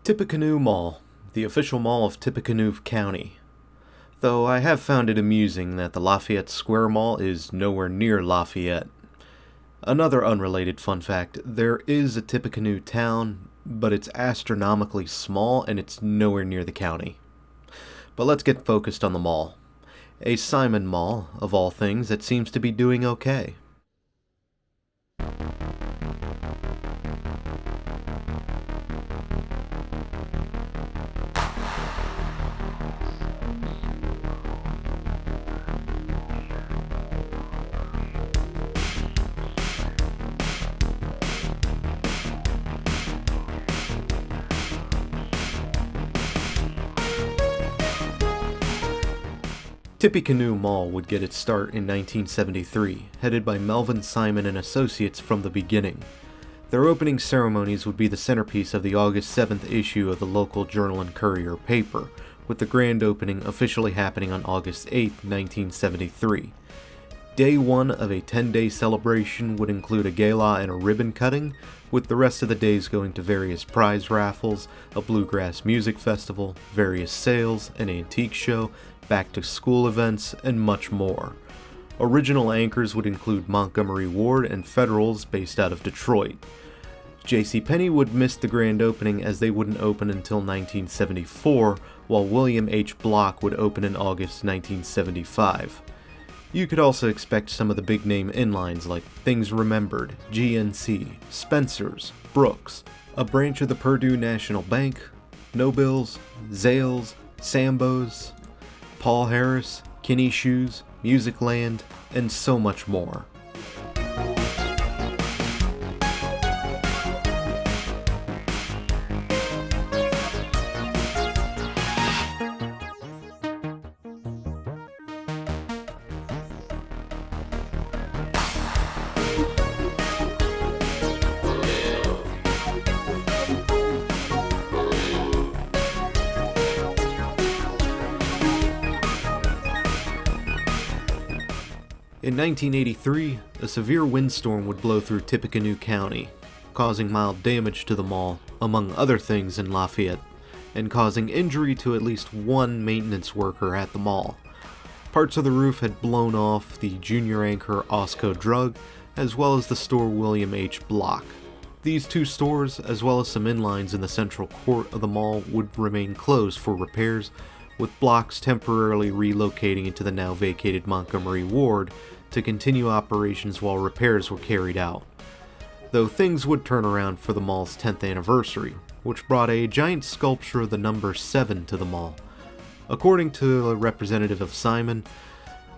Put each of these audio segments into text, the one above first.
Tippecanoe Mall, the official mall of Tippecanoe County. Though I have found it amusing that the Lafayette Square Mall is nowhere near Lafayette. Another unrelated fun fact, there is a Tippecanoe town, but it's astronomically small and it's nowhere near the county. But let's get focused on the mall. A Simon Mall, of all things, that seems to be doing okay. Tippecanoe Mall would get its start in 1973, headed by Melvin Simon and Associates from the beginning. Their opening ceremonies would be the centerpiece of the August 7th issue of the local Journal and Courier paper, with the grand opening officially happening on August 8, 1973. Day one of a 10-day celebration would include a gala and a ribbon cutting, with the rest of the days going to various prize raffles, a bluegrass music festival, various sales, an antique show, back-to-school events, and much more. Original anchors would include Montgomery Ward and Federals based out of Detroit. JCPenney would miss the grand opening as they wouldn't open until 1974, while William H. Block would open in August 1975. You could also expect some of the big-name inlines like Things Remembered, GNC, Spencer's, Brooks, a branch of the Purdue National Bank, Nobills, Zales, Sambo's, Paul Harris, Kinney Shoes, Music Land, and so much more. In 1983, a severe windstorm would blow through Tippecanoe County, causing mild damage to the mall, among other things in Lafayette, and causing injury to at least one maintenance worker at the mall. Parts of the roof had blown off the junior anchor Osco Drug, as well as the store William H. Block. These two stores, as well as some inlines in the central court of the mall, would remain closed for repairs, with Blocks temporarily relocating into the now vacated Montgomery Ward to continue operations while repairs were carried out. Though things would turn around for the mall's 10th anniversary, which brought a giant sculpture of the number 7 to the mall. According to a representative of Simon,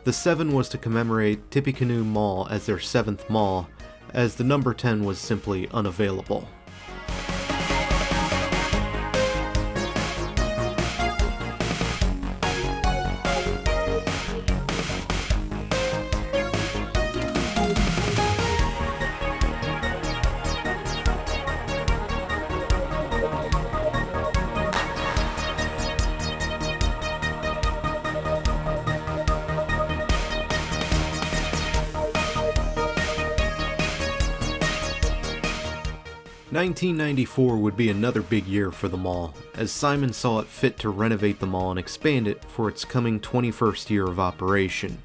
the 7 was to commemorate Tippecanoe Mall as their 7th mall, as the number 10 was simply unavailable. $1994 would be another big year for the mall, as Simon saw it fit to renovate the mall and expand it for its coming 21st year of operation.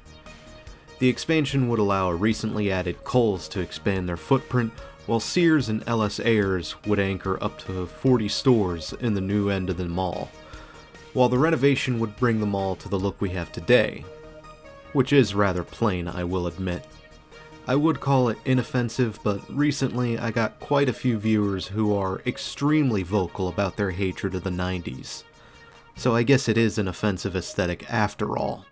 The expansion would allow a recently added Kohl's to expand their footprint, while Sears and L.S. Ayers would anchor up to 40 stores in the new end of the mall, while the renovation would bring the mall to the look we have today, which is rather plain, I will admit. I would call it inoffensive, but recently I got quite a few viewers who are extremely vocal about their hatred of the 90s. So I guess it is an offensive aesthetic after all.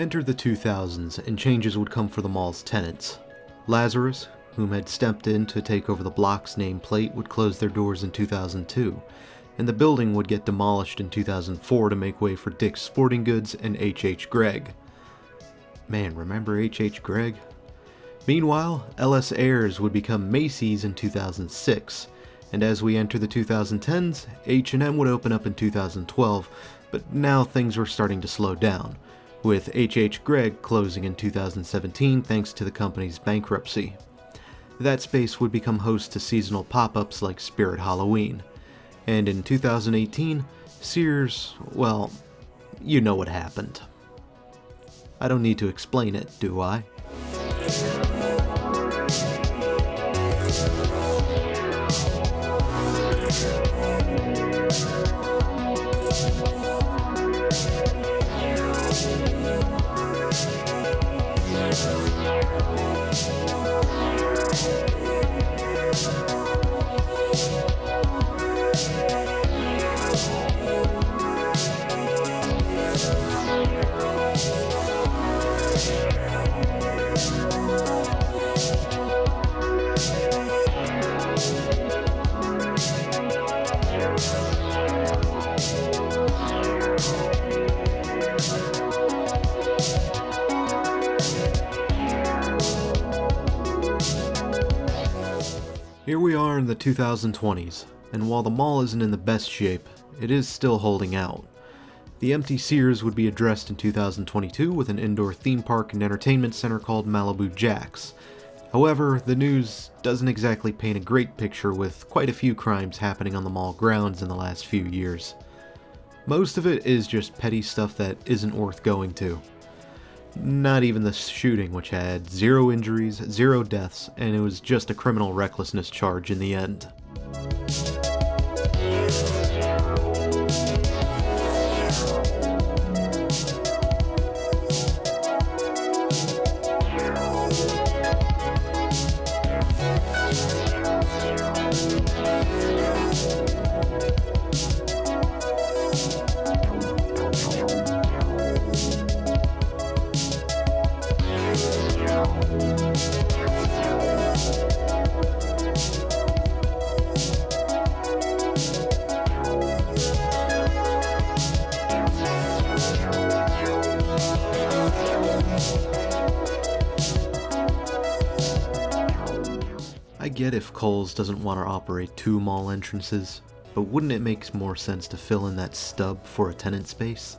Enter the 2000s, and changes would come for the mall's tenants. Lazarus, whom had stepped in to take over the block's nameplate, would close their doors in 2002, and the building would get demolished in 2004 to make way for Dick's Sporting Goods and H.H. Gregg. Man, remember H.H. Gregg? Meanwhile, L.S. Ayres would become Macy's in 2006, and as we enter the 2010s, H&M would open up in 2012, but now things were starting to slow down, with H.H. Gregg closing in 2017 thanks to the company's bankruptcy. That space would become host to seasonal pop-ups like Spirit Halloween, and in 2018, Sears, well, you know what happened. I don't need to explain it, do I? Here we are in the 2020s, and while the mall isn't in the best shape, it is still holding out. The empty Sears would be addressed in 2022 with an indoor theme park and entertainment center called Malibu Jack's. However, the news doesn't exactly paint a great picture, with quite a few crimes happening on the mall grounds in the last few years. Most of it is just petty stuff that isn't worth going to. Not even the shooting, which had 0 injuries, 0 deaths, and it was just a criminal recklessness charge in the end. I get if Kohl's doesn't want to operate 2 mall entrances, but wouldn't it make more sense to fill in that stub for a tenant space?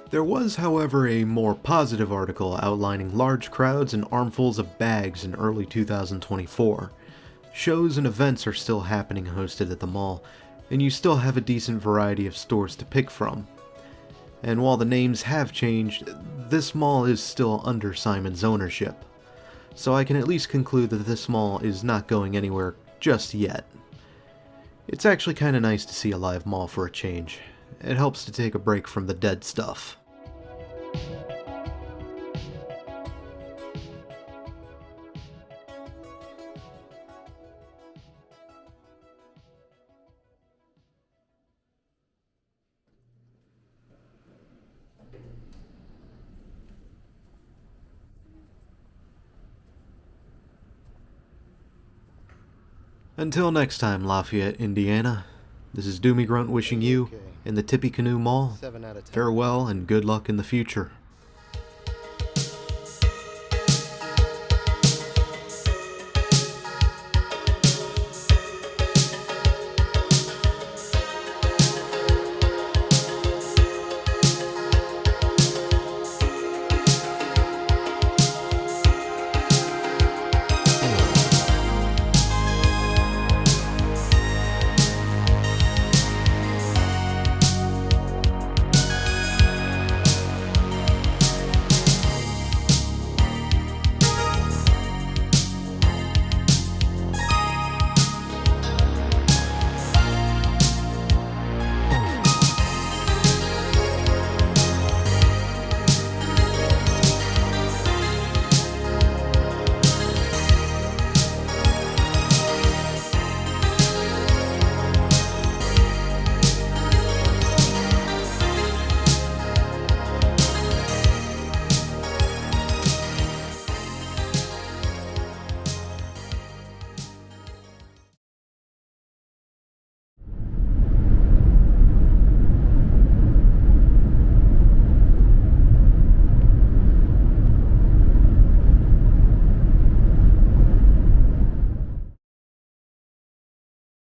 There was, however, a more positive article outlining large crowds and armfuls of bags in early 2024. Shows and events are still happening hosted at the mall, and you still have a decent variety of stores to pick from. And while the names have changed, this mall is still under Simon's ownership. So I can at least conclude that this mall is not going anywhere just yet. It's actually kinda nice to see a live mall for a change. It helps to take a break from the dead stuff. Until next time, Lafayette, Indiana, this is Doomie Grunt wishing you, in the Tippecanoe Mall, farewell and good luck in the future.